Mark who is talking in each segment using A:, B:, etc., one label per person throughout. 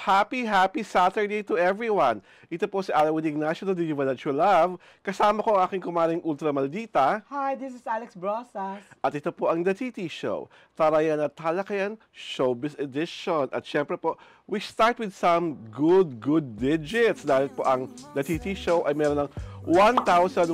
A: happy Saturday to everyone. Ito po si Alawin Ignacio ng Diva That You Love. Kasama ko ang aking kumaring Ultra Maldita.
B: Hi, this is Alex Brosas.
A: At ito po ang The TT Show. Tarayan at Talakayan Showbiz Edition. At syempre po, we start with some good digits. Dahil po ang The TT Show ay meron ng 1,183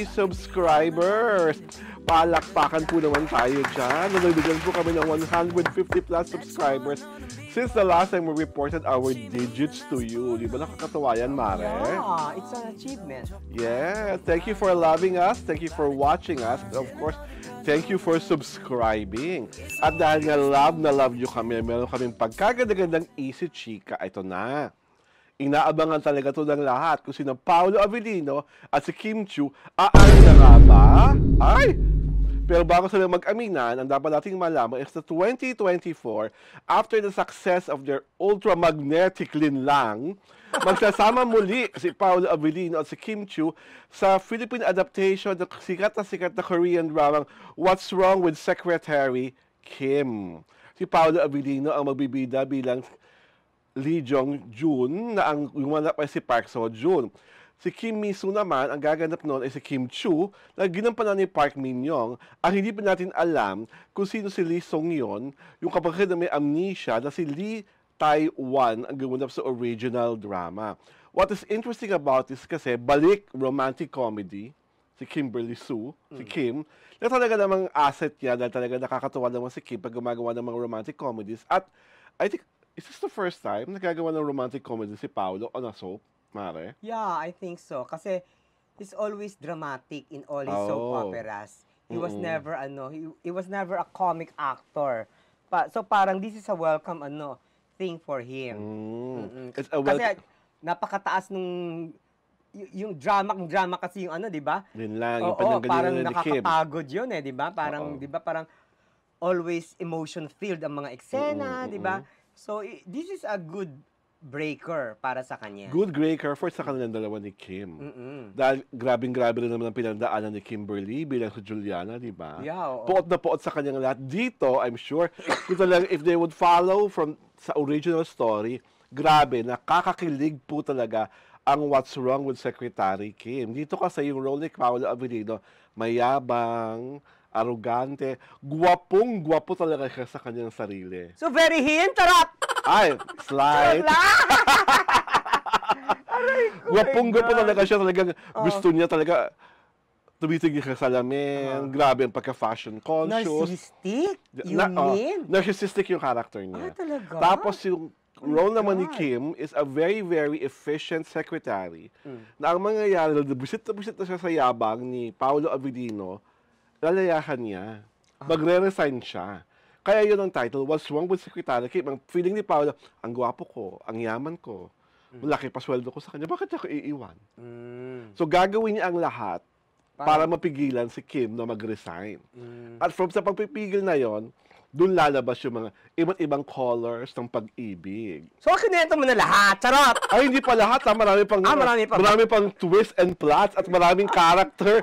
A: subscribers. Palakpakan po naman tayo dyan. Nabibigyan po kami ng 150 plus subscribers since the last time we reported our digits to you. Di ba nakakatawa yan, Mare?
B: Yeah, it's an achievement.
A: Yeah, thank you for loving us. Thank you for watching us. Of course, thank you for subscribing. At dahil nga love nyo kami, meron kaming pagkaganda-gandang Easy Chika. Ito na. Inaabangan talaga ito ng lahat kung sino Paolo Avellino at si Kim Chiu. Aari na nga ba? Ay! Pero bago sila mag-aminan, ang dapat nating malaman is the 2024, after the success of their ultramagnetic linlang, magsasama muli si Paolo Avellino at si Kim Chiu sa Philippine adaptation ng sikat na Korean drama What's Wrong with Secretary Kim. Si Paolo Avellino ang magbibida bilang Lee Jong-jun na ang gumanap ay si Park Seo-joon. Si Kim Mi-soo naman, ang gaganap noon ay si Kim Chiu na ginampanan ni Park Min-young. Ang hindi pa natin alam kung sino si Lee Song-yeon, yung kapatid na may amnesia na si Lee Tai-wan ang gumanap sa original drama. What is interesting about this kasi balik romantic comedy, si Kimberly Sue, si Kim, na talaga namang asset niya dahil talaga nakakatuwa naman si Kim pag gumagawa ng mga romantic comedies. At I think, is this the first time nagagawa ng romantic comedy si Paolo on a soap, Mare?
B: Yeah, I think so. Kasi he's always dramatic in all his soap operas. He was never he was never a comic actor. So parang this is a welcome thing for him.
A: It's a
B: Kasi napakataas nung yung drama kasi yung di ba?
A: Yun lang, yung
B: parang
A: ni Kim.
B: nakakapagod yun di ba? Parang, di ba, parang always emotion-filled ang mga eksena, di ba? So, this is a good breaker para sa kanya.
A: Good breaker for sa kanilang dalawa ni Kim. Dahil grabe rin naman ang pinagdaanan ni Kimberly bilang si Juliana, di ba?
B: Yeah,
A: Puot na puot sa kanyang lahat. Dito, I'm sure, ito lang, if they would follow from sa original story, grabe, nakakakilig po talaga ang What's Wrong with Secretary Kim. Dito kasi yung role ni Paolo Avellino, mayabang, arrogante, gwapo talaga siya sa kanyang sarili.
B: So very hint, tarap!
A: Ay, slide. Gwapong-gwapo talaga siya. Talagang gusto niya talaga tumitigil sa salamin. Grabe ang pagka-fashion conscious.
B: Narcissistic? You mean?
A: Narcissistic yung character niya.
B: Talaga?
A: Tapos yung role naman ni Kim is a very efficient secretary. Na ang mangyayari, busit na siya sa yabang ni Paolo Avellino, lalayahan niya. Magre-resign siya. Kaya yun ang title, What's Wrong with Secretary Kim? Ang feeling ni Paolo, ang gwapo ko, ang yaman ko, malaki pa sweldo ko sa kanya, bakit niya ako iiwan? So gagawin niya ang lahat para mapigilan si Kim na mag-resign. At from sa pagpipigil na yon, doon lalabas yung mga iba't ibang colors ng pag-ibig.
B: So, kinento mo na lahat. Charot!
A: Ay, hindi pa lahat. Marami pang twist and plots at maraming character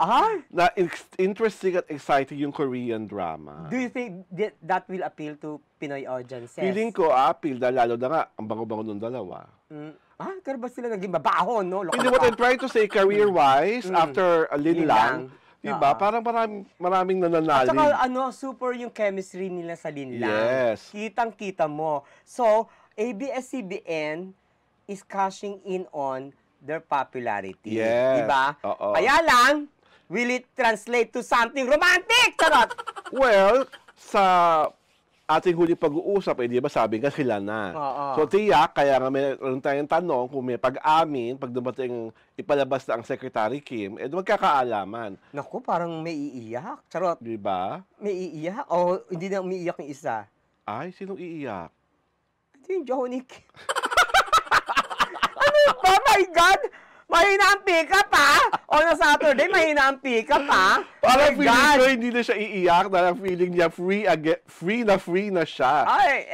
A: na interesting at exciting yung Korean drama.
B: Do you think that will appeal to Pinoy audiences?
A: Feeling ko, appeal. Dahil lalo na nga, ang bango-bango ng dalawa.
B: Pero ba sila naging babaho, no?
A: Hindi, what I'm trying to say, career-wise, after a Linlang, diba? Parang maraming nananalig.
B: At saka, super yung chemistry nila sa Linlang.
A: Yes.
B: Kitang-kita mo. So, ABS-CBN is cashing in on their popularity.
A: Yes.
B: Diba?
A: Oo.
B: Kaya lang, will it translate to something romantic? Charot!
A: Well, sa ating huli pag-uusap, di ba sabi nga sila na. So tiyak, kaya nga meron tayong tanong kung may pag-amin, pag dumating ipalabas na ang Secretary Kim, magkakaalaman.
B: Naku, parang may iiyak. Charot.
A: Di ba?
B: May iiyak? O hindi na umiiyak yung isa?
A: Ay, sinong iiyak?
B: Ito yung Johnny Kim. Ano ba? My God! Mahina ang pick-up, ha? O na Saturday, mahina ang pick-up, ha?
A: Parang feeling ko hindi na siya iiyak dahil ang feeling niya free na siya.
B: Ay,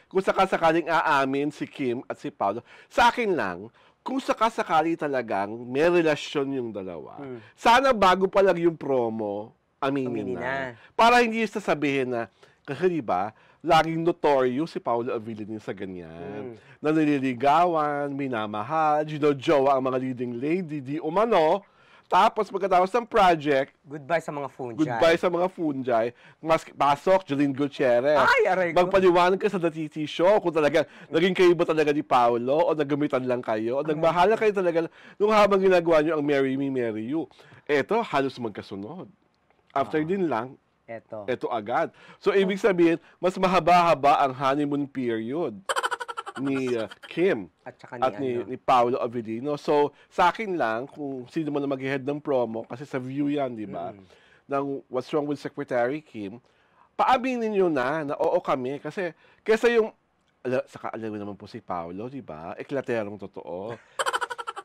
A: kung sakasakaling aamin si Kim at si Paolo, sa akin lang, kung sakasakali talagang may relasyon yung dalawa, sana bago pa lang yung promo, aminin na. Para hindi sasabihin na, kasi diba, laging notorious si Paolo Abilino sa ganyan. Na nililigawan, minamahal, jowa ang mga leading lady, di umano. Tapos pagkatapos ng project,
B: Goodbye sa mga fungi.
A: goodbye sa mga fungi, mas pasok, Jolene Gutierrez.
B: Ay, aray ko.
A: Magpaliwanag ka sa The TT Show kung talaga, naging kayo ba talaga ni Paolo o nagamitan lang kayo o nagmahala kayo talaga nung habang ginagawa nyo ang Marry Me, Marry You. Eto, halos magkasunod. After din lang, eto agad. So, ibig sabihin, mas mahaba-haba ang honeymoon period ni Kim
B: at
A: ni Paolo Abilino. So, sa akin lang, kung sino man na mag-head ng promo, kasi sa view yan, di ba? Ng What's Wrong with Secretary Kim, paaminin nyo na oo kami. Kasi, kesa yung, saka alam mo naman po si Paolo, di ba? Eklaterong totoo.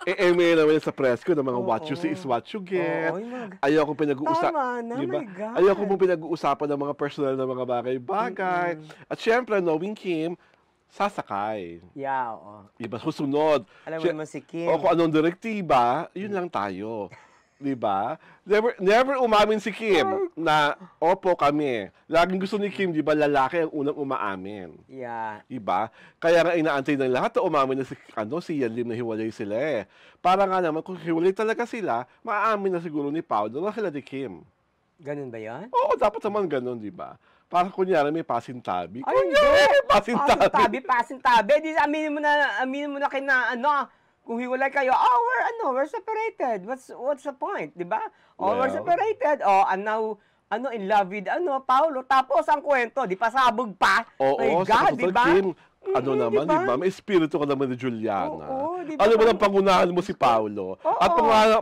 A: May naman sa press ko ng mga what you see is what you get. Ayaw kong pinag-uusapan.
B: Tama na,
A: diba?
B: my God.
A: Ayaw kong pinag-uusapan ng mga personal na mga bagay-bagay. At syempre, knowing Kim, sasakay.
B: Yeah, oo.
A: Diba? Susunod.
B: Alam mo naman si Kim.
A: O kung anong direktiba, yun lang tayo. Diba? Never umamin si Kim na, opo kami. Laging gusto ni Kim, diba, lalaki ang unang umaamin.
B: Yeah.
A: Diba? Kaya nga inaantay ng lahat na umamin na si Yanlim na hiwalay sila eh. Para nga naman, kung hiwalay talaga sila, maamin na siguro ni Paolo na sila ni Kim.
B: Ganun ba yan?
A: Oo, dapat naman ganun, diba? Para kunyari may pasintabi.
B: Ay, hindi!
A: Pasintabi.
B: Pasintabi. Di, aminin mo na kina, kung hiwalay kayo, we're separated. What's the point, di ba? We're separated. And now, in love with, Paolo. Tapos, ang kwento, di pa sabog pa.
A: Oo,
B: my God, di ba?
A: Kim, naman,
B: diba?
A: di ba? May espiritu ka naman ni Juliana.
B: Oo, diba?
A: Alam mo lang, pangunahan mo si Paolo. At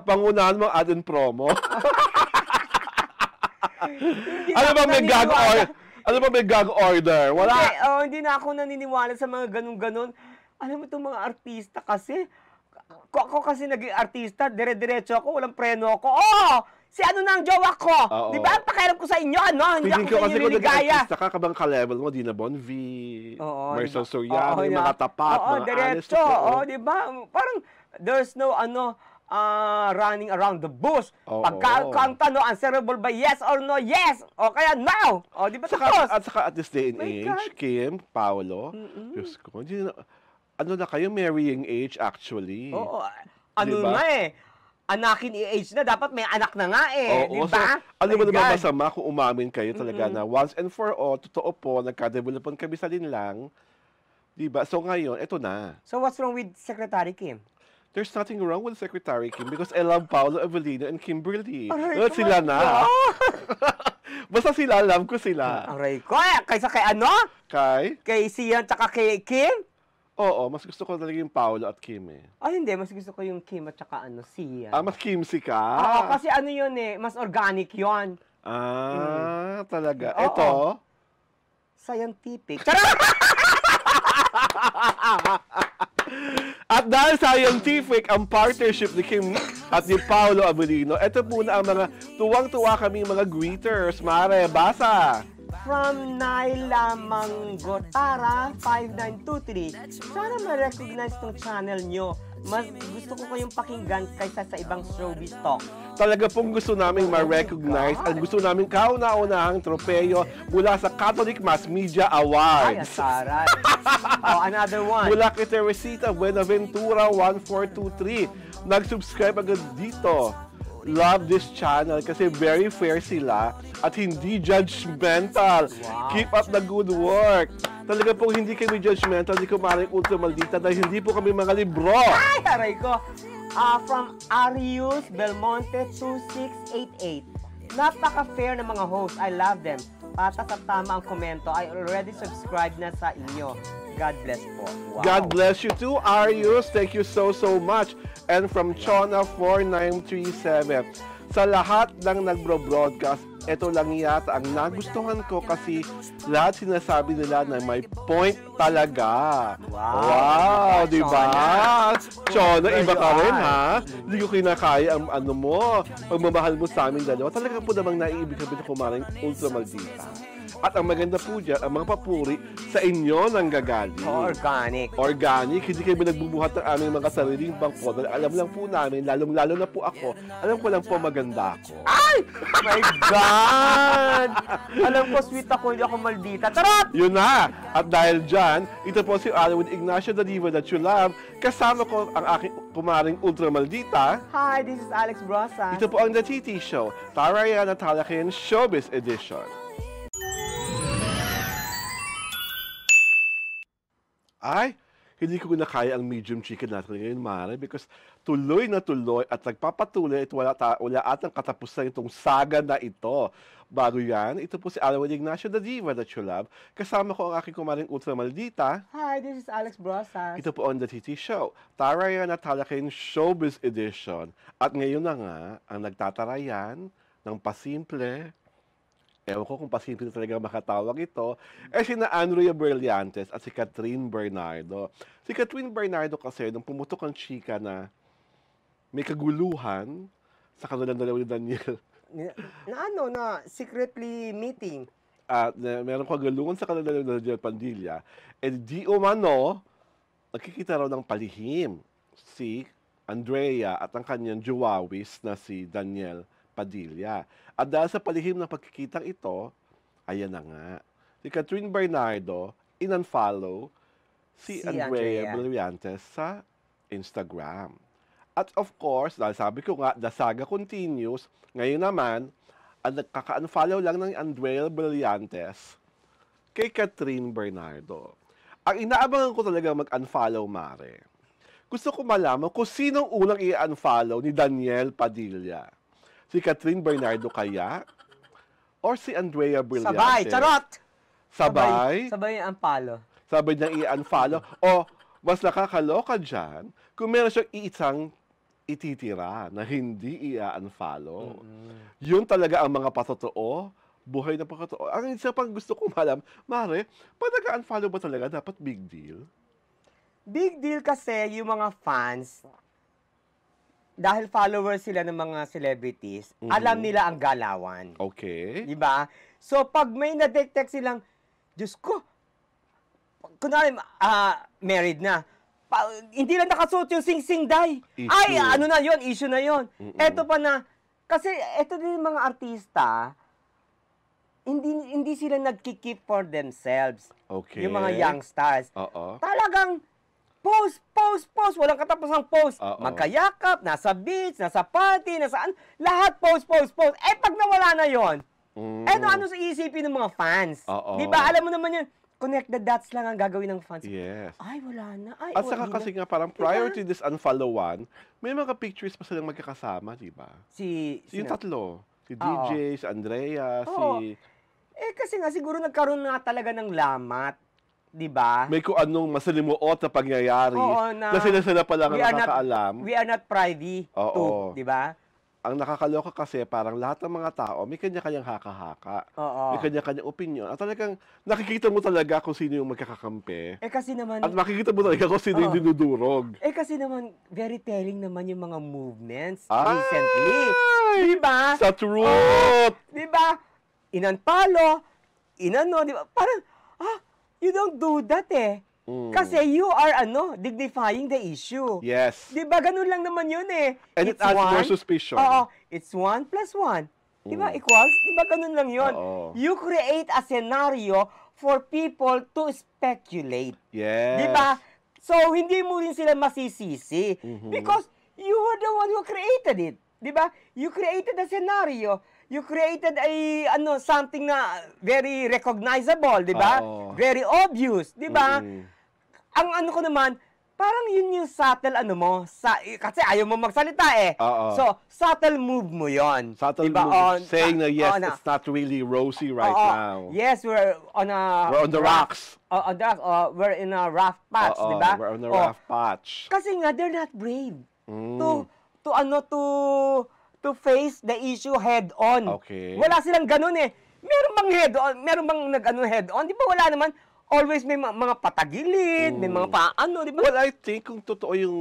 A: pangunahan mo ang ad-in promo. Ano ba may gag order? Ano ba may gag order? Wala.
B: Hindi na ako naniniwala sa mga ganun-ganun. Alam mo itong mga artista kasi, ako kasi naging artista, dire-diretso ako, walang preno ako. Si ano na ang jowa ko? Di ba? Pakialam ko sa inyo, hindi ako sa inyo niligaya.
A: Artista ka, kabang ka-level mo, Dina Bonvi, Marcel Soriano, yung mga tapat, mga
B: diretso. Di ba? Parang, there's no, running around the bush. Pagkakanta, answerable by yes or no, yes. O kaya now. Di ba tapos?
A: At saka at this day and age, Kim, Paolo, Diyos ko, ano na kayo, marrying age actually.
B: Oo. Na anakin i-age na, dapat may anak na nga di ba?
A: So, ano mo naman masama kung umamin kayo talaga na once and for all, totoo po, nagka-developan kami sa linlang, di ba? So ngayon, eto na.
B: So what's wrong with Secretary Kim?
A: There's nothing wrong with Secretary Kim because I love Paolo Abilino and Kimberly. Sila na. Basta sila, love ko sila.
B: Aray ko, kaysa kay ano? Kay Sian tsaka kay Kim?
A: Oo, mas gusto ko talaga yung Paolo at Kim eh.
B: Hindi. Mas gusto ko yung Kim at saka Sian.
A: Mas Kimsy ka?
B: Oo, kasi yun mas organic yun.
A: Talaga. Ito?
B: Scientific.
A: At dahil scientific ang partnership ni Kim at ni Paolo Abilino, ito muna ang mga tuwang-tuwa kaming mga greeters. Mare, basa!
B: From Naila Manggotara 5923. Sana ma-recognize tong channel nyo. Mas gusto ko kayong pakinggan kaysa sa ibang showbiz talk.
A: Talaga pong gusto namin ma-recognize at gusto namin kauna-unahang tropeyo mula sa Catholic Mass Media Awards.
B: Ay, asaray. Another one.
A: Mula kay Teresita Buenaventura 1423. Nag-subscribe agad dito. Love this channel kasi very fair sila at hindi judgmental.
B: Wow.
A: Keep up the good work. Talaga pong hindi kami judgmental, hindi ko maaaring ultra maldita dahil hindi po kami mga libro.
B: Ay, aray ko. From Arius Belmonte 2688. Napaka-fair ng mga hosts. I love them. Patas at tama ang komento. I already subscribed na sa inyo. God bless po. Wow.
A: God bless you too, Arius. Thank you so much. And from Chona 4937. Sa lahat ng nagbo-broadcast, ito lang yata ang nagustuhan ko kasi lahat sinasabi nila na may point talaga. Wow, di ba? Chona, iba ka rin ha? Hindi ko kinakaya ang pagmamahal mo sa amin dalawa. Talaga po namang naiibig sabihin ko maring ultra maldita. At ang maganda po dyan, ang mga papuri sa inyo nang gagaling.
B: Organic.
A: Organic, hindi kayo nagbubuhat ng aming mga sariling bangko. Alam lang po namin, lalong-lalo na po ako, alam ko lang po maganda ako.
B: Ay! My God! Alam ko, sweet ako, hindi ako maldita. Charot!
A: Yun na! At dahil dyan, ito po si Alwin Ignacio, the diva that you love. Kasama ko ang aking kumaring ultra maldita.
B: Hi, this is Alex Brosas.
A: Ito po ang The TT Show, Tara Yan at Halakin Showbiz Edition. Ay, hindi ko na kaya ang medium chicken natin ngayon, Mare, because tuloy na tuloy at nagpapatuloy at wala atang katapusan itong saga na ito. Bago yan, ito po si Alwin Ignacio, the diva that you love. Kasama ko ang aking kumaring ultra maldita.
B: Hi, this is Alex Brosas.
A: Ito po ang The TT Show, Tara Yan at Halakin Showbiz Edition. At ngayon na nga, ang nagtatarayan ng pasimple, ewan ko kung pasimple talaga makatawag ito, sina Andrea Brillantes at si Catherine Bernardo. Si Catherine Bernardo kasi, nung pumutok ang chika na may kaguluhan sa kanilang dalawa ni Daniel.
B: Na secretly meeting.
A: At meron kaguluhan sa kanilang ni Daniel Padilla. Di umano, nakikita raw ng palihim si Andrea at ang kanyang juwawis na si Daniel Padilla. At dahil sa palihim ng pagkikitang ito, ayan na nga. Si Catherine Bernardo, in-unfollow si Andrea Brillantes sa Instagram. At of course, dahil sabi ko nga, the saga continues, ngayon naman, ang nagkaka-unfollow lang ng Andrea Brillantes kay Catherine Bernardo. Ang inaabangan ko talaga mag-unfollow, Mare. Gusto ko malaman kung sinong unang i-unfollow ni Daniel Padilla. Si Catherine Bernardo kaya? Or si Andrea Brillantes?
B: Sabay, charot!
A: Sabay?
B: Sabay ang palo.
A: Sabay niyang i-unfollow? O mas nakakaloka dyan kung meron siyang isang ititira na hindi i-unfollow. Yun talaga ang mga patotoo, buhay na patotoo. Ang isa pang gusto ko malam, Mare, pag nag-unfollow ba talaga dapat big deal?
B: Big deal kasi yung mga fans, dahil followers sila ng mga celebrities, alam nila ang galawan.
A: Okay.
B: Diba? So, pag may na-detect silang, Diyos ko, kunwari, married na, hindi lang nakasuot yung sing-sing day. Ay, ano na yon, issue na yon. Eto pa na, kasi eto din yung mga artista, hindi sila nagki-keep for themselves.
A: Okay.
B: Yung mga young stars.
A: Oo.
B: Talagang, post. Walang katapusang post.
A: Oo.
B: Magkayakap, nasa beach, nasa party, nasaan. Lahat post. Eh, pag nawala na yon, ano sa isipin ng mga fans?
A: Oo.
B: Di ba? Alam mo naman yun, connect the dots lang ang gagawin ng fans.
A: Yes.
B: Ay, wala na. Ay,
A: At saka kasi nga parang prior to this unfollow one, may mga pictures pa silang magkakasama, di ba? Yung tatlo. Si DJ, si Andrea, si...
B: Eh, kasi nga siguro nagkaroon na talaga ng lamat. Di ba?
A: May kung anong masalimuot na pangyayari na sila pa lang ang nakakaalam.
B: We are not privy to, di ba?
A: Ang nakakaloka kasi parang lahat ng mga tao may kanya-kanyang haka-haka. May kanya-kanyang opinion. At talagang nakikita mo talaga kung sino yung magkakakampi.
B: Eh kasi naman...
A: At makikita mo talaga kung sino yung dinudurog.
B: Eh kasi naman, very telling naman yung mga movements recently. Di ba?
A: Sa truth!
B: Di ba? Inunfollow, di ba? Parang, you don't do that eh. Kasi you are, dignifying the issue.
A: Yes.
B: Di ba? Ganun lang naman yun eh.
A: And it adds more suspicion.
B: Oo. It's 1 plus 1. Di ba? Equals? Di ba? Ganun lang yun. You create a scenario for people to speculate.
A: Yes.
B: Di ba? So, hindi mo rin sila masisisi. Because you were the one who created it. Di ba? You created a scenario. You created something na very recognizable, di ba? Very obvious, di ba? Ang ko naman, parang yun yung subtle kasi ayaw mo magsalita eh. So, subtle move mo yon.
A: Subtle
B: diba?
A: move, saying na yes, it's not really rosy right now.
B: Yes, we're on
A: the rocks.
B: On the rocks. We're in a rough patch, di ba?
A: We're on a rough patch.
B: Kasi nga, they're not brave to face the issue head on.
A: Okay.
B: Wala silang ganun eh. Meron bang head on? Meron bang head on? Di ba wala naman? Always may mga patagilid, may mga paano, di ba?
A: Well, I think kung totoo yung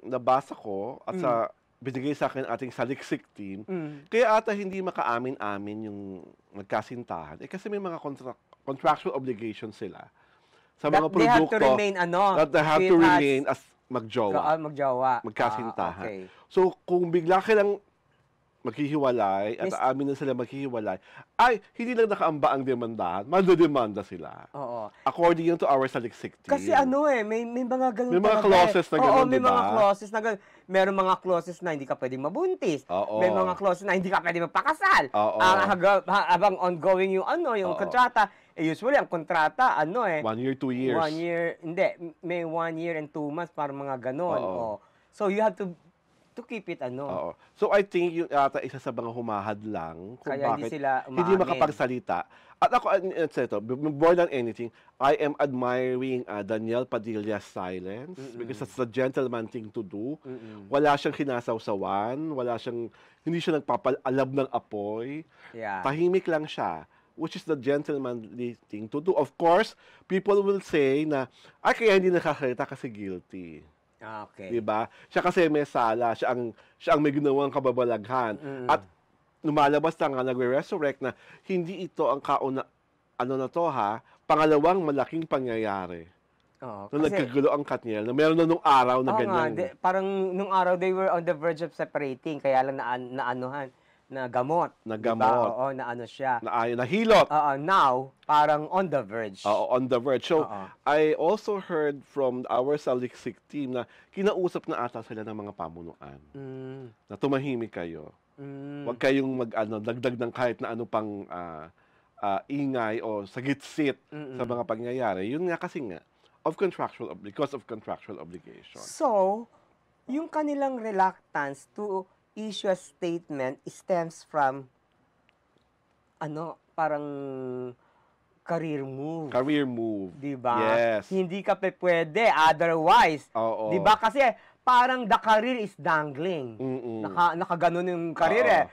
A: nabasa ko at sa binigay sa akin ating saliksik team, kaya ata hindi makaamin-amin yung magkasintahan. Kasi may mga contractual obligations sila sa mga
B: That they have
A: produkto
B: to remain,
A: that they have to remain as magjowa,
B: magjowa.
A: magkasintahan.
B: Okay.
A: So, kung bigla kailang maghihiwalay at aamin na sila maghihiwalay, ay hindi lang nakaamba ang demandahan, mandodemanda sila.
B: Oo.
A: According yun to our saliksik team.
B: Kasi may mga ganun
A: May mga
B: talaga
A: clauses na ganun,
B: Oo, may
A: diba?
B: mga clauses na ganun. Meron mga clauses na hindi ka pwedeng mabuntis.
A: Oo.
B: May mga clauses na hindi ka pwedeng magpakasal.
A: Oo.
B: Habang ongoing yung yung kontrata. Usually, ang kontrata,
A: 1 year, 2 years.
B: 1 year, hindi. May 1 year and 2 months para mga ganun.
A: Oo.
B: So, you have to keep it,
A: Oo. So, I think yung ata isa sa mga humahadlang kung
B: Kaya
A: bakit
B: hindi sila
A: hindi
B: umaamin.
A: makapagsalita. At ako, ito, more than anything, I am admiring Daniel Padilla's silence because it's a gentleman thing to do. Wala siyang kinasawsawan, hindi siya nagpapaalab ng apoy.
B: Yeah.
A: Tahimik lang siya, which is the gentlemanly thing to do. Of course, people will say na, kaya hindi nakasalita kasi guilty.
B: Okay.
A: Diba? Siya kasi may sala, siya ang may ginawang kababalaghan. At lumalabas na nga, nagre-resurrect na hindi ito ang pangalawang malaking pangyayari.
B: Oo,
A: Nung nagkagulo ang Katniel, na meron na nung araw na ganyan.
B: Parang nung araw, they were on the verge of separating, kaya lang na gamot.
A: Na
B: Diba?
A: gamot.
B: Oo, siya.
A: Nahilot.
B: Now, parang on the verge.
A: Oo, on the verge. So, I also heard from our saliksik team na kinausap na ata sila ng mga pamunuan. Na tumahimik kayo. Huwag kayong dagdag ng kahit na ano pang ingay o sagit-sit sa mga pangyayari. Yun nga kasi because of contractual obligation.
B: So, yung kanilang reluctance to issue a statement stems from parang career move.
A: Career move.
B: Diba?
A: Yes.
B: Hindi ka pwede otherwise.
A: Oo.
B: Diba? Kasi parang the career is dangling. Nakaganon yung career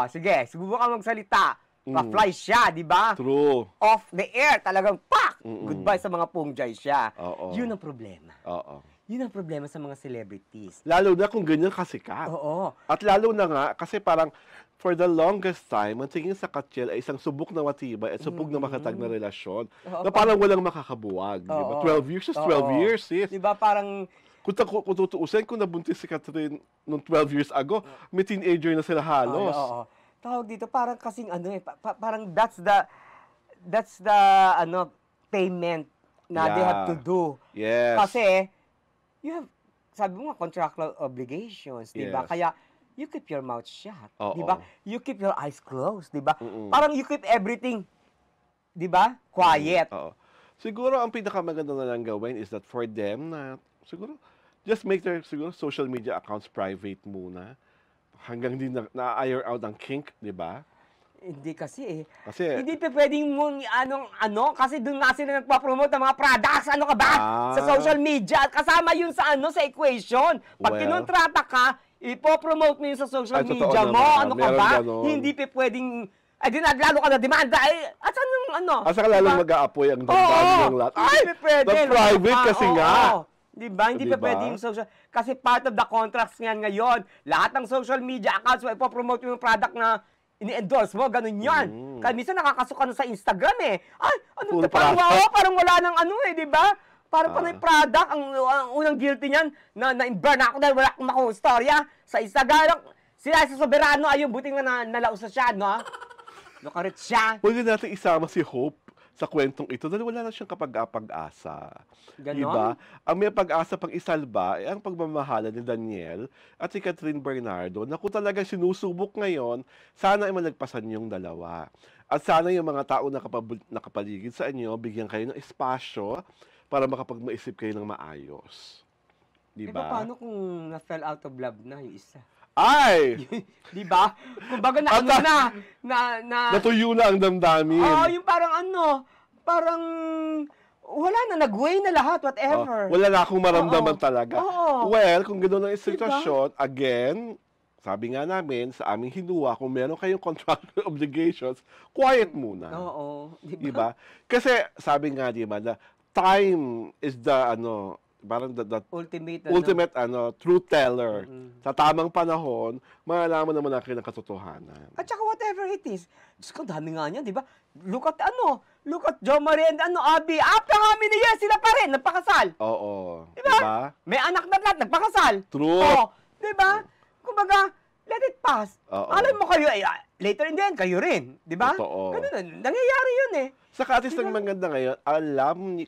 B: sige, subukan magsalita. Pa-fly siya, diba?
A: True.
B: Off the air, talagang pak! Goodbye sa mga pungjay siya.
A: Oo.
B: Yun ang problema.
A: Oo.
B: Yun ang problema sa mga celebrities.
A: Lalo na kung ganyan kasikat.
B: Oo.
A: At lalo na nga, kasi parang for the longest time, ang tingin sa Katniel ay isang subok na matibay at subok na makatag na relasyon na parang walang makakabuwag. Diba? 12 years is 12 years, sis.
B: Diba parang...
A: Kung tutuusin, kung nabuntis si Catherine nung 12 years ago, may teenager na sila halos.
B: Tawag dito, parang kasing parang that's the payment na they have to do.
A: Yes.
B: Kasi, you have, sabi mo nga, contractual obligations, di ba?
A: Yes.
B: Kaya, you keep your mouth shut,
A: Oo.
B: di ba? You keep your eyes closed, di ba? Parang you keep everything, di ba? Quiet.
A: Oo. Siguro, ang pinakamaganda na lang gawin is that for them na, siguro, just make their social media accounts private muna. Hanggang hindi na-iron out ang kink, di ba?
B: Hindi kasi
A: Kasi,
B: hindi pa pwedeng mong kasi doon nga sila nagpa-promote ng mga products. Ano ka ba? Sa social media. Kasama yun sa sa equation. Pag kinontrata ka, ipopromote mo yun sa social media mo. Ano ka ba? Hindi pa pwedeng, lalo ka na demanda. At saan
A: asa ka lalong mag-aapoy ang damdamin ng lahat.
B: Hindi pwede.
A: The private kasi nga.
B: Diba? Hindi pa pwede yung social... Kasi part of the contracts yan ngayon, lahat ng social media accounts mo, ipopromote yung product na ini-endorse mo, ganun yan. Kaya minsan nakakasok ka na sa Instagram parang wala nang diba? Parang panay product, ang unang guilty niyan, na-burn ako dahil wala akong makuha storya sa Instagram. Sila sa Soberano, ayun, buting na nalaos na siya, no? Nakarit siya.
A: Pwede natin isama si Hope sa kwentong ito dahil wala na siyang kapag-asa.
B: Ganon?
A: Diba? Ang may pag-asa pang isalba ay ang pagmamahala ni Daniel at si Catherine Bernardo na kung talaga sinusubok ngayon, sana ay malagpasan yung dalawa. At sana yung mga tao na nakapaligid sa inyo, bigyan kayo ng espasyo para makapag-maisip kayo ng maayos. Diba?
B: Paano kung na-fell out of love na yung isa?
A: Ay!
B: Di ba? Kumbaga
A: natuyo na ang damdamin.
B: Yung parang wala na, nag-way na lahat, whatever.
A: Wala na akong maramdaman talaga. Well, kung gano'n ang sitwasyon,
B: diba?
A: Again, sabi nga namin, sa aming hinuwa, kung meron kayong contractual obligations, quiet muna.
B: Oo.
A: Diba? Kasi, sabi nga, diba, na time is the, parang
B: Ultimate,
A: ultimate truth teller. Sa tamang panahon, malalaman naman natin ang katotohanan.
B: At saka whatever it is, Diyos ko, dami nga niyan, di ba? Look at Jo Marie and Abby, after how many years sila pa rin, nagpakasal.
A: Oo.
B: Di ba? May anak na lahat, nagpakasal.
A: True.
B: Oh, di ba? Kumbaga, let it pass. Alam mo kayo, later in the end, kayo rin. Di ba?
A: Totoo.
B: Ganun, nangyayari yun eh.
A: Saka at least ang maganda ngayon, alam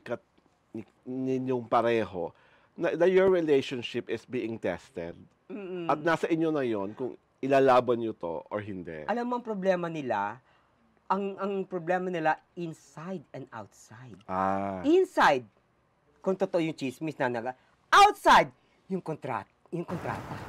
A: ninyong pareho na your relationship is being tested. At nasa inyo na yon kung ilalaban nyo to or hindi.
B: Alam mo ang problema nila, ang problema nila inside and outside. Inside, kung totoo yung chismis na naga. Outside, yung kontrata.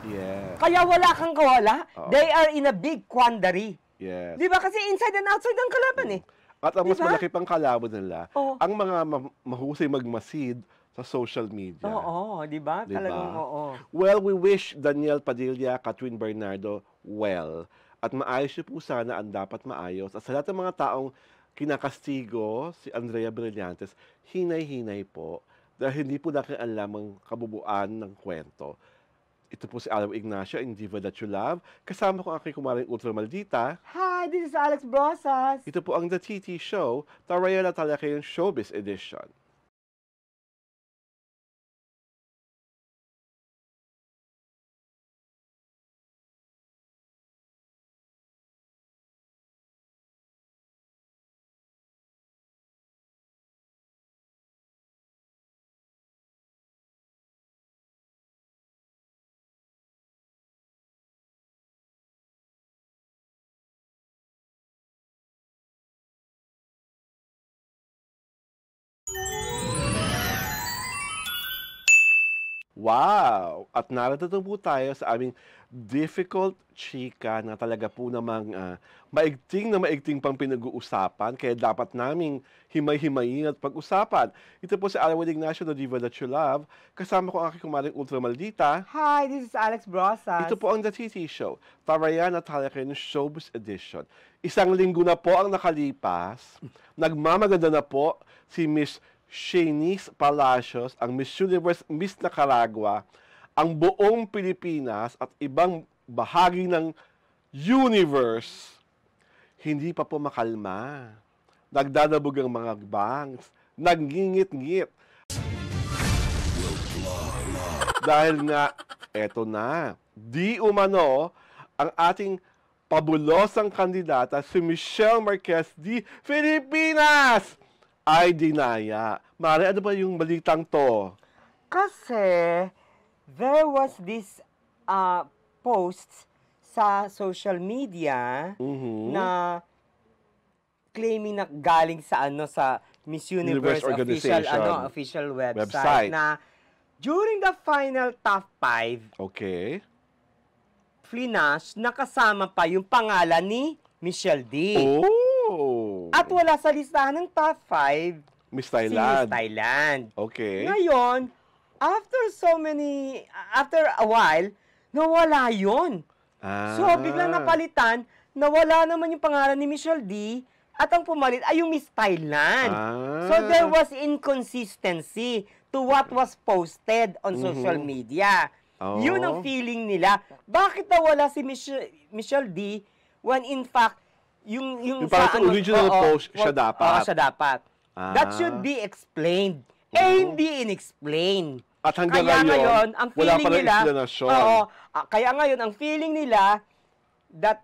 A: Yes.
B: Kaya wala kang kawala. They are in a big quandary.
A: Yes.
B: Di ba? Kasi inside and outside ang kalaban eh.
A: At ang mas malaki pang kalaban nila,
B: Oo.
A: ang mga mahusay magmasid sa social media.
B: Oo, di ba?
A: Diba?
B: Talagang oo.
A: Well, we wish Daniel Padilla, Catherine Bernardo well. At maayos niyo po sana ang dapat maayos. At sa lahat ng mga taong kinakastigo, si Andrea Brillantes, hinay-hinay po. Dahil hindi po natin alam ang kabubuan ng kwento. Ito po si Alam Ignacio in Diva That You Love. Kasama ko ang aking kumaring Ultra Maldita.
B: Hi, this is Alex Brosas.
A: Ito po ang The TT Show, Taraya na talaga yung Showbiz Edition. Wow! At narito po tayo sa aming difficult chika na talaga po namang maigting pang pinag-uusapan. Kaya dapat naming himay-himayin at pag-usapan. Ito po si Alan Ignacio, The Diva That You Love. Kasama ko ang aking kumaring Ultra Maldita.
B: Hi, this is Alex Brosas.
A: Ito po ang The TT Show, Tarayan at Halakin Showbiz Edition. Isang linggo na po ang nakalipas. Nagmamaganda na po si Miss Shanice Palacios, ang Miss Universe Miss Nicaragua, ang buong Pilipinas at ibang bahagi ng universe. Hindi pa po makalma. Nagdadabog ang mga bangs. Nagngingit-ngit. Dahil nga, eto na. Di umano ang ating pabulosang kandidata, si Michelle Marquez di Filipinas, ay dinaya. Mare, ano ba yung balitang to?
B: Kasi, there was this post sa social media na claiming na galing sa sa Miss Universe official website na during the final top 5,
A: okay,
B: Flinash, nakasama pa yung pangalan ni Michelle D.
A: Oh!
B: At wala sa listahan ng top 5
A: Miss
B: si
A: Thailand.
B: Miss Thailand.
A: Okay.
B: Ngayon, after a while, nawala yun. So, biglang napalitan, nawala naman yung pangalan ni Michelle D, at ang pumalit ay yung Miss Thailand. So, there was inconsistency to what was posted on social media. Yun ang feeling nila. Bakit nawala si Michelle D when in fact, yung
A: parang sa original post, siya dapat.
B: Siya dapat. That should be explained. Hindi in-explain.
A: At hanggang
B: Kaya ngayon, ang
A: wala
B: feeling
A: pa rin
B: nila,
A: explanation.
B: kaya ngayon, ang feeling nila, that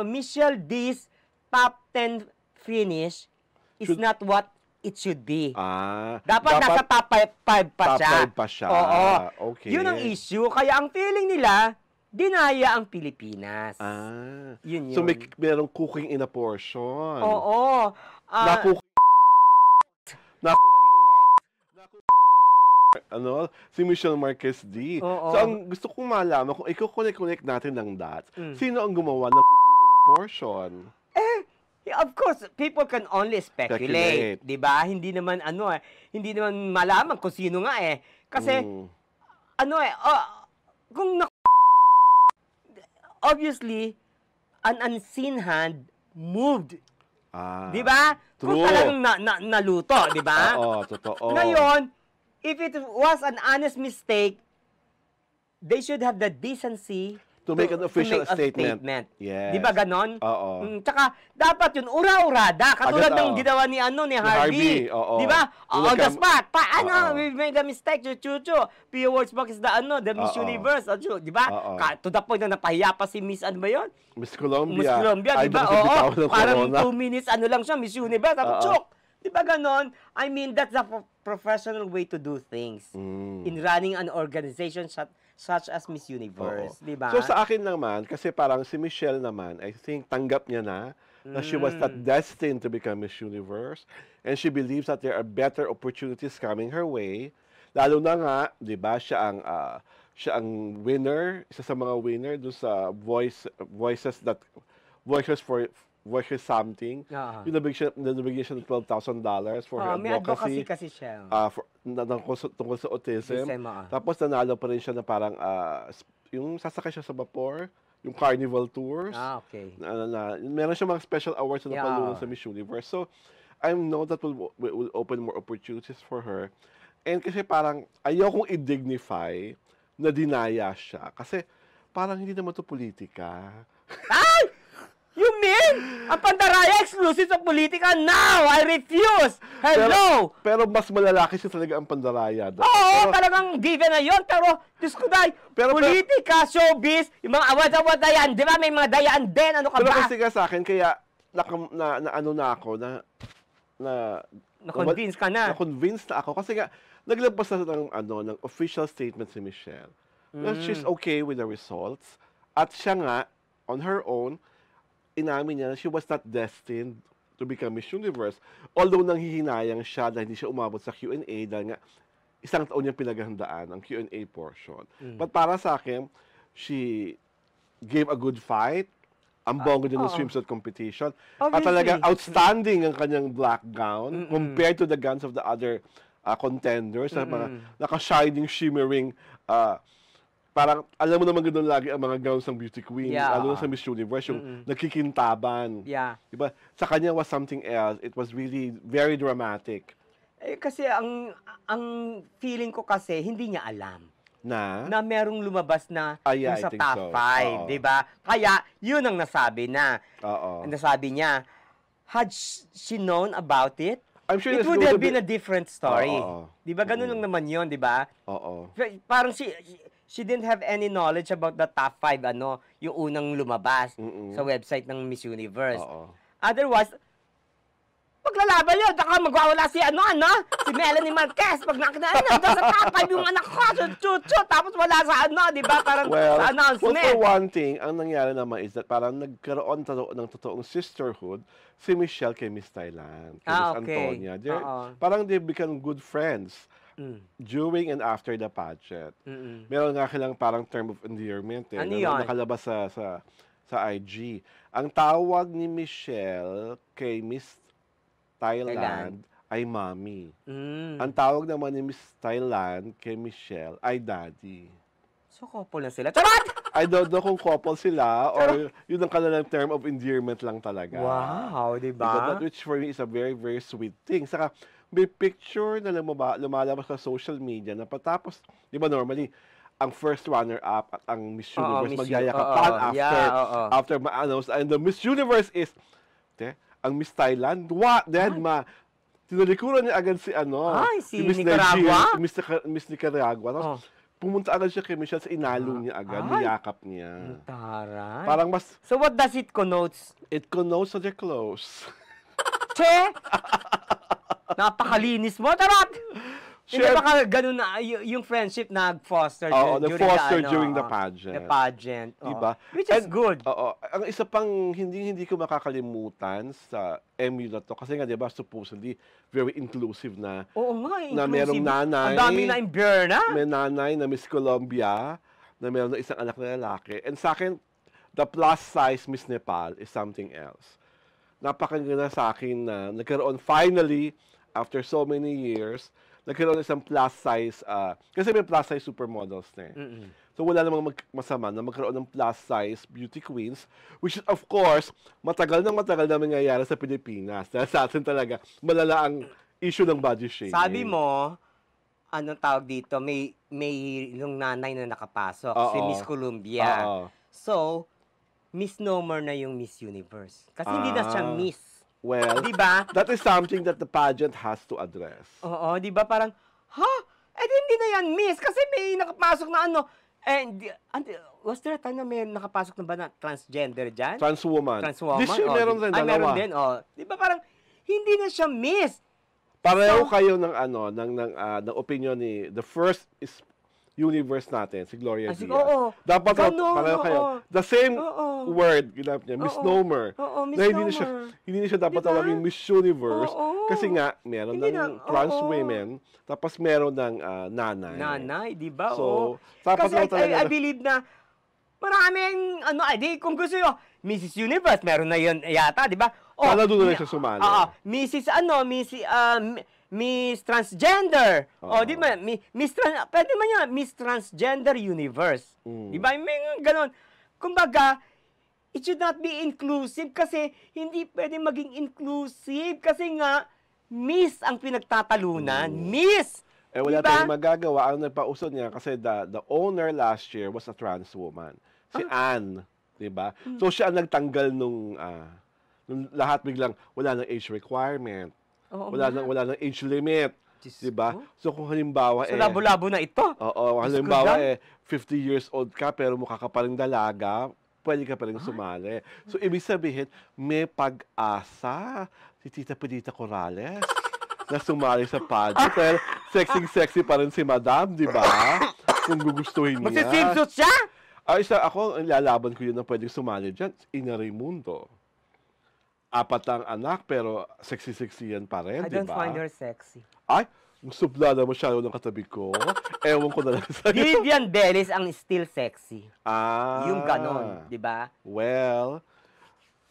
B: Michelle D's top 10 finish is not what it should be. Dapat nasa top 5 pa siya.
A: Top 5 pa siya.
B: Oo.
A: Okay.
B: Yun ang issue. Kaya ang feeling nila, dinaya ang Pilipinas. Yun.
A: So, merong cooking in a portion.
B: Oo.
A: Si Michelle Marquez D. So, ang gusto kong malaman, kung i-connect natin ng dots, sino ang gumawa ng cooking in a portion?
B: Of course, people can only speculate. Diba? Hindi naman, hindi naman malaman kung sino nga eh. Kasi, kung obviously, an unseen hand moved. Diba?
A: True.
B: Kung talagang naluto, diba?
A: Oo, totoo.
B: Ngayon, if it was an honest mistake, they should have the decency
A: to make an official
B: make a
A: statement. Yes.
B: Di ba ganon?
A: Oo.
B: Tsaka, dapat yun, ura-urada. Katulad
A: Agad,
B: ng ginawa ni Harvey.
A: Oo.
B: Di ba?
A: Yung
B: On the spot. We made a mistake, chuchu. Pia Wurzbach is the Miss Universe. Di ba? To the point na napahiya pa si Miss, ano ba yun?
A: Miss Colombia.
B: Miss Colombia, di ba? Oo. Parang 2 minutes, ano lang siya, Miss Universe. Chok! Di ba ganon? I mean, that's a professional way to do things. In running an organization such as Miss Universe, di ba?
A: So sa akin naman, kasi parang si Michelle naman, I think tanggap niya na she was not destined to become Miss Universe, and she believes that there are better opportunities coming her way. Lalo na nga, di ba, siya ang winner, isa sa mga winner doon sa Voices Something. Yung nabigyan siya ng $12,000 for her
B: may advocacy kasi siya.
A: Tungkol sa autism. Tapos nanalo pa rin siya na parang yung sasakay siya sa vapor, yung carnival tours.
B: Okay.
A: Meron siya mga special awards na napalunod sa Miss Universe. So, I know that will open more opportunities for her. And kasi parang ayokong i-dignify na dinaya siya. Kasi parang hindi naman to politika.
B: Ay! You mean? Ang pandaraya exclusive sa politika? Now! I refuse! Hello!
A: Pero mas malalaki siya talaga ang pandaraya.
B: Oo, talagang given na yun. Pero, Diyos ko dahil, politika, showbiz, yung mga awad-awad na yan. Di ba? May mga dayaan din. Ano ka ba?
A: Pero kasi nga sa akin, kaya
B: na-convince ka na.
A: Na-convince na ako. Kasi nga, naglabas na ng official statement si Michelle. That she's okay with the results. At siya nga, on her own, inamin niya na she was not destined to become Miss Universe. Although nanghihinayang siya dahil hindi siya umabot sa Q&A dahil nga isang taon niyang pinaghandaan ang Q&A portion. But para sa akin, she gave a good fight. Ang bongo din ng swimsuit competition. At talagang outstanding ang kanyang black gown compared to the gowns of the other contenders. Mga naka-shining, shimmering parang, alam mo naman ganoon lagi ang mga gowns ng beauty queen, lalo na sa Miss Universe, yung nagkikintaban. Diba? Sa kanya was something else. It was really very dramatic.
B: Kasi ang feeling ko kasi, hindi niya alam.
A: Na
B: merong lumabas na yung sa
A: think
B: top 5,
A: so.
B: di ba? Kaya, yun ang nasabi na. Nasabi niya, had she known about it,
A: I'm sure
B: it would have been a different story. Di ba? Ganun lang naman yun, di ba? Parang she didn't have any knowledge about the top 5, yung unang lumabas sa website ng Miss Universe. Otherwise, paglalaban yun, baka magwawala si si Melanie Marquez, pag nakita sa top 5 yung anak ko, tapos wala sa di ba? Parang sa announcement.
A: Well, for one thing, ang nangyari naman is that parang nagkaroon ng totoong sisterhood si Michelle kay Miss Thailand, kay Miss Antonia. Parang they become good friends. During and after the pageant. Meron nga silang parang term of endearment nakalabas sa IG. Ang tawag ni Michelle kay Miss Thailand ay Mommy. Ang tawag naman ni Miss Thailand kay Michelle ay Daddy.
B: So, couple na sila. Charot!
A: I don't know kung couple sila or yun ang kanilang term of endearment lang talaga.
B: Wow, diba?
A: Which for me is a very, very sweet thing. Saka, may picture na lumalabas sa social media na patapos, di ba normally, ang first runner-up at ang Miss Universe magyayakapan after ma-announce. And the Miss Universe is, ang Miss Thailand, tinalikuran niya agad si Miss
B: Nicaragua?
A: Miss Nicaragua. Tapos, pumunta agad siya kay Michelle, inalo niya agad, niyakap niya.
B: Taray.
A: Parang mas...
B: So what does it connotes?
A: It connotes that they're close.
B: Che! Napakalinis mo, tarot! Hindi baka ganun na, yung friendship nag-foster
A: during the pageant.
B: The pageant.
A: Diba?
B: Which is good.
A: Ang isa pang hindi ko makakalimutan sa MU na to, kasi nga, diba, supposedly, very inclusive na.
B: Oo nga, inclusive.
A: Na merong nanay.
B: Ang dami na imberna.
A: May nanay na Miss Colombia, na meron na isang anak na lalaki. And sa akin, the plus size Miss Nepal is something else. Napakaganda sa akin na nagkaroon finally, after so many years, nagkaroon isang plus size, kasi may plus size supermodels na eh. So wala namang masama na magkaroon ng plus size beauty queens, which is of course, matagal na nangyayari sa Pilipinas. Dahil sa atin talaga, malala ang issue ng body shaming.
B: Sabi mo, anong tawag dito, may yung nanay na nakapasok, si
A: Oo.
B: Miss Columbia.
A: Oo.
B: So, misnomer na yung Miss Universe. Kasi hindi na siya
A: Ah.
B: Miss.
A: Well,
B: Di ba?
A: that is something that the pageant has to address.
B: Oo, di ba? Parang, hindi na yan Miss. Kasi may nakapasok na ano. Was there a time na may nakapasok na ba na transgender dyan?
A: Transwoman.
B: Transwoman?
A: This year, meron rin dalawa.
B: Meron din, Di ba parang, hindi na siya Miss.
A: Pareho kayo ng ng opinion ni the first is universe natin, si Gloria Diaz.
B: Oo.
A: Dapat
B: Ganon,
A: pareho kayo.
B: oo.
A: The same
B: Oo.
A: word, ginamit niya, misnomer.
B: Oo,
A: Na hindi
B: misnomer.
A: niya siya dapat
B: Diba?
A: tawagin Miss Universe.
B: Oo.
A: Kasi nga, meron
B: Hindi
A: ng
B: na,
A: trans
B: oo.
A: women, tapos meron ng nanay.
B: Nanay, di ba?
A: So, dapat
B: Kasi
A: lang talaga
B: I believe na maraming, kung gusto nyo, Mrs. Universe, meron na yun yata, di ba?
A: Sana doon na siya sumali.
B: Miss Transgender.
A: Oo.
B: Di ba? Pwede man yun, Miss Transgender Universe. Di ba? May ganon. Kumbaga, it should not be inclusive kasi hindi pwede maging inclusive kasi nga, Miss ang pinagtatalunan. Miss!
A: Wala
B: Diba?
A: tayong magagawa. Ang nagpausod niya kasi the owner last year was a trans woman. Si Anne, 'di ba? So siya ang nagtanggal nung lahat biglang wala nang age requirement.
B: Oo
A: Wala
B: nga.
A: nang age limit,
B: Diyos
A: 'di ba?
B: ko.
A: So kung halimbawa
B: So, labo-labo na ito.
A: Oo,
B: Diyos ko
A: halimbawa
B: lang.
A: 50 years old ka pero mukha ka pa ring dalaga, pwede ka pa rin sumali. So ibig sabihin, may pag-asa si Tita Pedita Corrales na sumali sa pageant. Dahil sexy pa rin si Madam, di ba? Kung gugustuhin niya.
B: Magsiswimsuit siya?
A: Ako, ang lalaban ko yun na pwedeng sumali dyan. Ina Raimundo. 4 ang anak, pero sexy yan pa rin,
B: I
A: di
B: don't
A: ba?
B: find her sexy.
A: Ay, suplada mo siya ng katabi ko. Ewan ko na lang sa'yo.
B: Vivian Bellis ang still sexy. Yung
A: Ah.
B: ganon, di ba?
A: Well,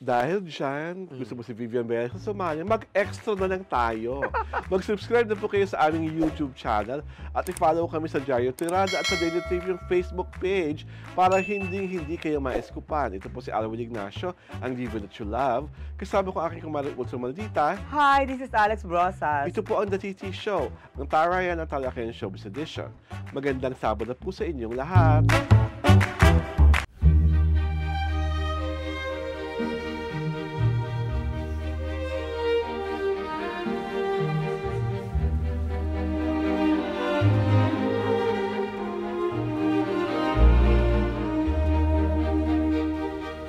A: dahil dyan, gusto mo si Vivian Bellis sumali, mag-extra na lang tayo. Mag-subscribe na po kayo sa aming YouTube channel at i-follow kami sa Diario Tirada at sa Daily TV yung Facebook page para hindi kayo maeskupan. Ito po si Alwin Ignacio, ang diva that you love. Kasama ko aking kumaring Ultra Maldita.
B: Hi, this is Alex Brosas.
A: Ito po ang The TT Show, ang Tarayan ng Talaken Showbiz Edition. Magandang Sabado po sa inyong lahat.